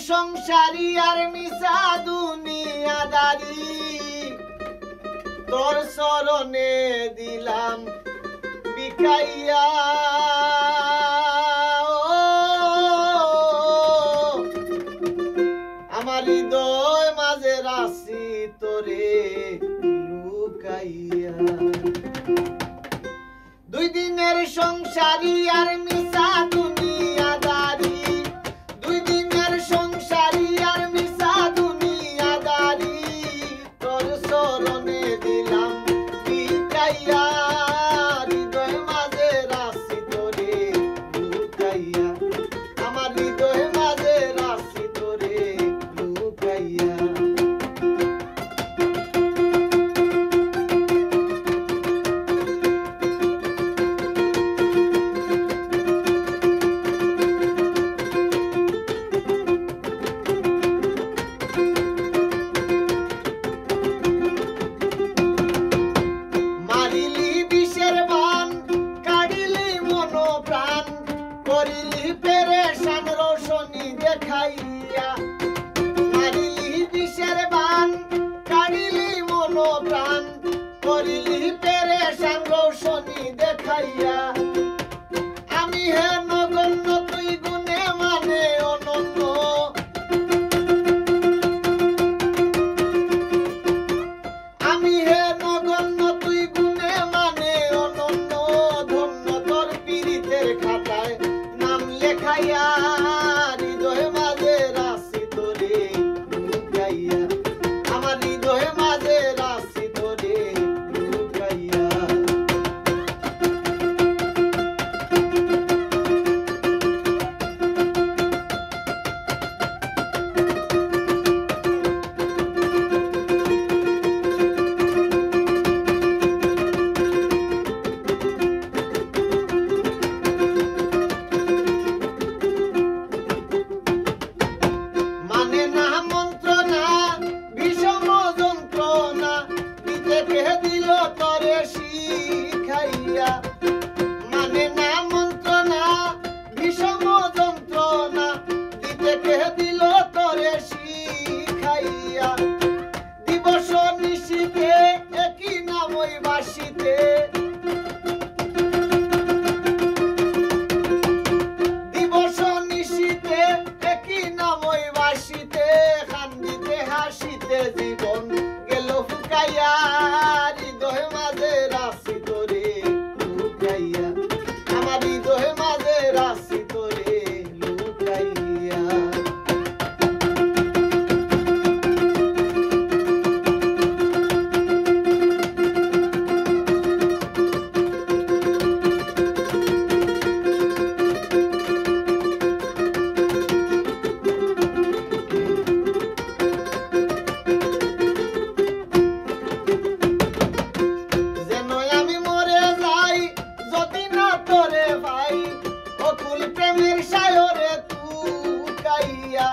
সংসারী আর মিশা দুনিয়াদারি তোর চরণে দিলাম বিকাইয়া আমার হৃদয় মাঝে রাশি তোরে লুকাইয়া দুই দিনের সংসারী আর মিশা দুনিয়াদারি দুই দিনের সংসারী আর মিশা দুনিয়াদারি তোর চরণে দিলাম বিকাইয়া হৃদয় মাঝে রাশি তোরে লুকাইয়া আমার হৃদয় মাঝে রাশি তোরে লুকাইয়া করিলি পেরেশান রোশনি দেখাইয়া মারিলি বিষের বান কাড়িলি মন প্রাণ করিলি পেরেশান রোশনি দেখাইয়া আমি হে নগণ্য তুই গুণে মানে অনন্য আমি হে নগণ্য তুই গুণে মানে অনন্য ধন্য তোর পীড়িতের খাতায় লেখাইয়া হৃদয় মাঝে রাশি তোরে লুকাইয়া আমার হৃদয় মাঝে রাশি তোরে লুকাইয়া দিল তরে শিখাইয়া মানে না মন্ত্রণা বিষম যন্ত্রণা দিতে কে দিল তরে শিখাইয়া দিবস নিশিতে একই নামই বাসিতে দিবস নিশিতে একই নামই বাসিতে কান্দিতে হাসিতে জীবন গেল ফুকাইয়া হৃদয় মাঝে রাশি তোরে লুকাইয়া আমার হৃদয় মাঝে রাশি তোরে লুকাইয়া প্রেমের সায়রে তুকাইয়া